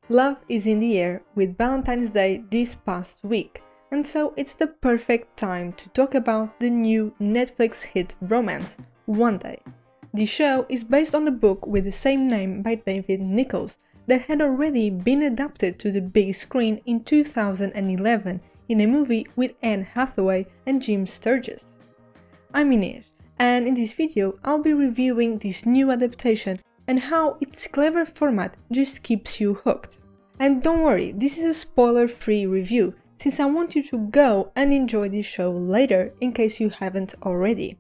Love is in the air with Valentine's Day this past week, and so it's the perfect time to talk about the new Netflix hit romance, One Day. The show is based on a book with the same name by David Nichols that had already been adapted to the big screen in 2011 in a movie with Anne Hathaway and Jim Sturgess. I'm Inês, and in this video I'll be reviewing this new adaptation and how its clever format just keeps you hooked. And don't worry, this is a spoiler-free review, since I want you to go and enjoy this show later in case you haven't already.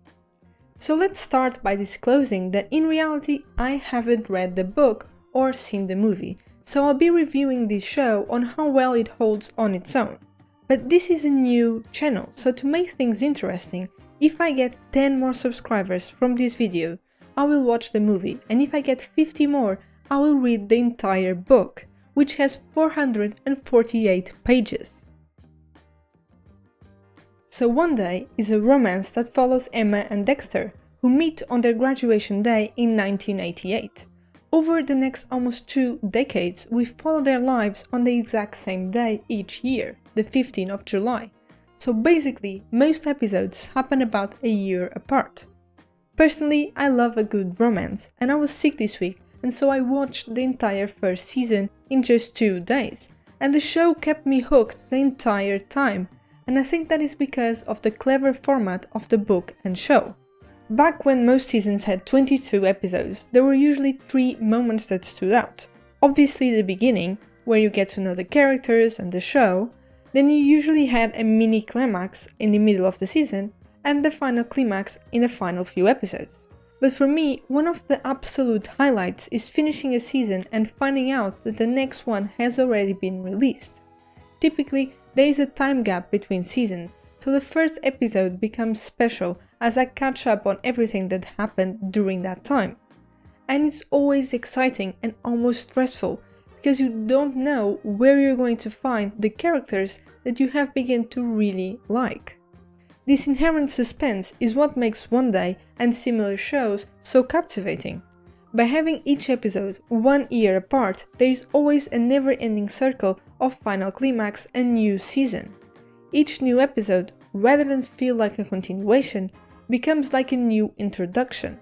So let's start by disclosing that in reality I haven't read the book or seen the movie, so I'll be reviewing this show on how well it holds on its own. But this is a new channel, so to make things interesting, if I get 10 more subscribers from this video, I will watch the movie, and if I get 50 more, I will read the entire book, which has 448 pages. So One Day is a romance that follows Emma and Dexter, who meet on their graduation day in 1988. Over the next almost 2 decades, we follow their lives on the exact same day each year, the 15th of July. So basically, most episodes happen about a year apart. Personally, I love a good romance, and I was sick this week, and so I watched the entire first season in just 2 days, and the show kept me hooked the entire time, and I think that is because of the clever format of the book and show. Back when most seasons had 22 episodes, there were usually 3 moments that stood out. Obviously the beginning, where you get to know the characters and the show, then you usually had a mini climax in the middle of the season, and the final climax in the final few episodes. But for me, one of the absolute highlights is finishing a season and finding out that the next one has already been released. Typically, there is a time gap between seasons, so the first episode becomes special as I catch up on everything that happened during that time. And it's always exciting and almost stressful, because you don't know where you're going to find the characters that you have begun to really like. This inherent suspense is what makes One Day and similar shows so captivating. By having each episode 1 year apart, there is always a never-ending circle of final climax and new season. Each new episode, rather than feel like a continuation, becomes like a new introduction.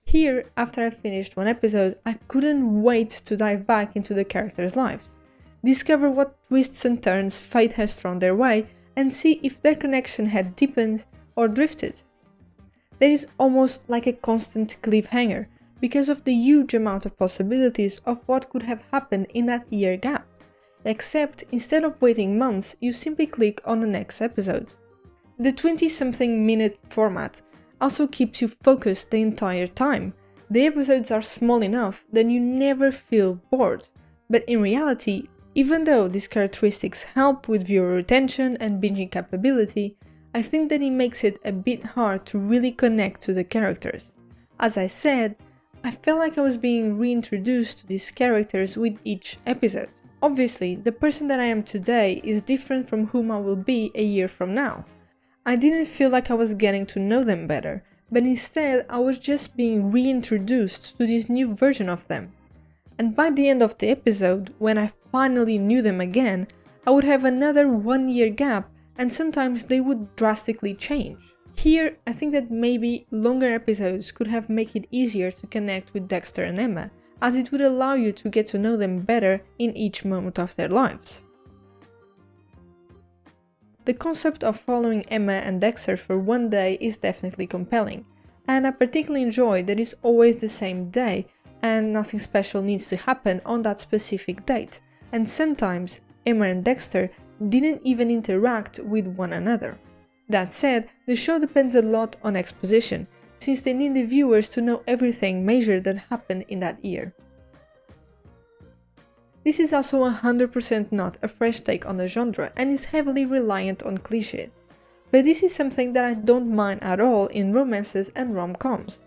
Here, after I finished one episode, I couldn't wait to dive back into the characters' lives, discover what twists and turns fate has thrown their way, and see if their connection had deepened or drifted. There is almost like a constant cliffhanger because of the huge amount of possibilities of what could have happened in that year gap, except instead of waiting months, you simply click on the next episode. The 20-something minute format also keeps you focused the entire time. The episodes are small enough that you never feel bored, but in reality, even though these characteristics help with viewer retention and binging capability, I think that it makes it a bit hard to really connect to the characters. As I said, I felt like I was being reintroduced to these characters with each episode. Obviously, the person that I am today is different from whom I will be a year from now. I didn't feel like I was getting to know them better, but instead I was just being reintroduced to this new version of them. And by the end of the episode, when I finally knew them again, I would have another 1 year gap, and sometimes they would drastically change. Here, I think that maybe longer episodes could have made it easier to connect with Dexter and Emma, as it would allow you to get to know them better in each moment of their lives. The concept of following Emma and Dexter for 1 day is definitely compelling, and I particularly enjoy that it's always the same day and nothing special needs to happen on that specific date, and sometimes Emma and Dexter didn't even interact with one another. That said, the show depends a lot on exposition, since they need the viewers to know everything major that happened in that year. This is also 100% not a fresh take on the genre and is heavily reliant on cliches. But this is something that I don't mind at all in romances and rom-coms.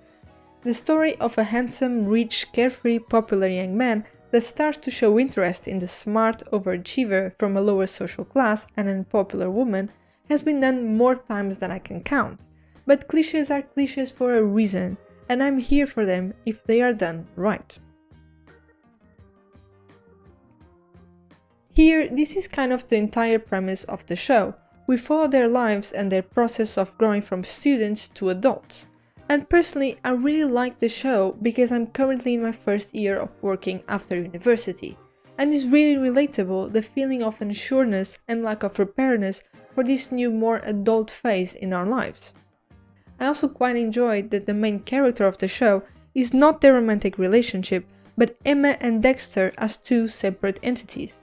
The story of a handsome, rich, carefree, popular young man that starts to show interest in the smart overachiever from a lower social class and an unpopular woman has been done more times than I can count. But cliches are cliches for a reason, and I'm here for them if they are done right. Here, this is kind of the entire premise of the show. We follow their lives and their process of growing from students to adults. And personally, I really like the show because I'm currently in my first year of working after university. And it's really relatable, the feeling of unsureness and lack of preparedness for this new, more adult phase in our lives. I also quite enjoyed that the main character of the show is not their romantic relationship, but Emma and Dexter as two separate entities.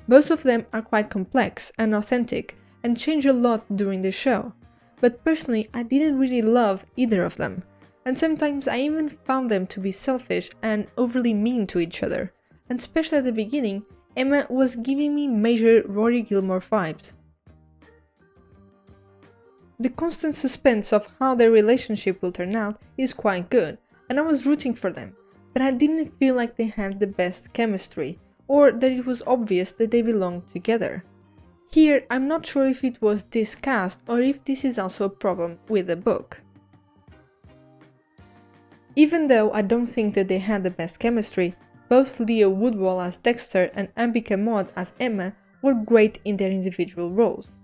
Both of them are quite complex and authentic and change a lot during the show. But personally, I didn't really love either of them, and sometimes I even found them to be selfish and overly mean to each other, and especially at the beginning, Emma was giving me major Rory Gilmore vibes. The constant suspense of how their relationship will turn out is quite good, and I was rooting for them, but I didn't feel like they had the best chemistry, or that it was obvious that they belonged together. Here, I'm not sure if it was this cast or if this is also a problem with the book. Even though I don't think that they had the best chemistry, both Leo Woodwall as Dexter and Ambika Maud as Emma were great in their individual roles.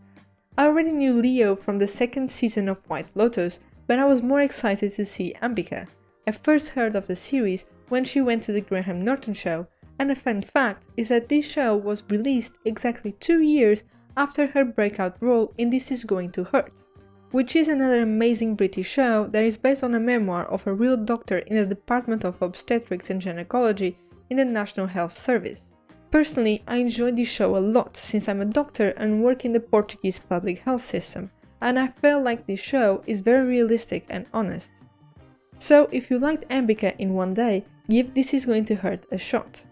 I already knew Leo from the second season of White Lotus, but I was more excited to see Ambika. I first heard of the series when she went to the Graham Norton show, and a fun fact is that this show was released exactly 2 years after her breakout role in This Is Going to Hurt, which is another amazing British show that is based on a memoir of a real doctor in the Department of Obstetrics and Gynecology in the National Health Service. Personally, I enjoyed this show a lot since I'm a doctor and work in the Portuguese public health system, and I felt like this show is very realistic and honest. So if you liked Ambika in one day, give This Is Going to Hurt a shot.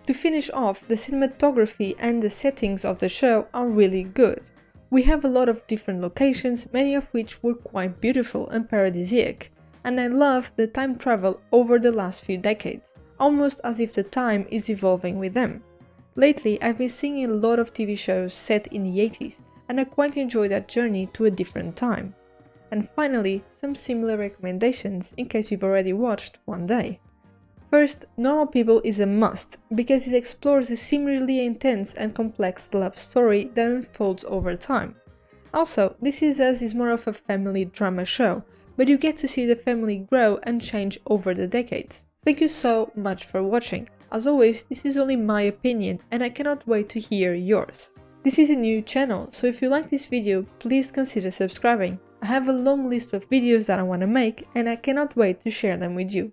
To finish off, the cinematography and the settings of the show are really good. We have a lot of different locations, many of which were quite beautiful and paradisiac, and I love the time travel over the last few decades, almost as if the time is evolving with them. Lately, I've been seeing a lot of TV shows set in the 80s, and I quite enjoy that journey to a different time. And finally, some similar recommendations in case you've already watched One Day. First, Normal People is a must, because it explores a similarly intense and complex love story that unfolds over time. Also, This Is Us is more of a family drama show, but you get to see the family grow and change over the decades. Thank you so much for watching. As always, this is only my opinion and I cannot wait to hear yours. This is a new channel, so if you like this video, please consider subscribing. I have a long list of videos that I want to make and I cannot wait to share them with you.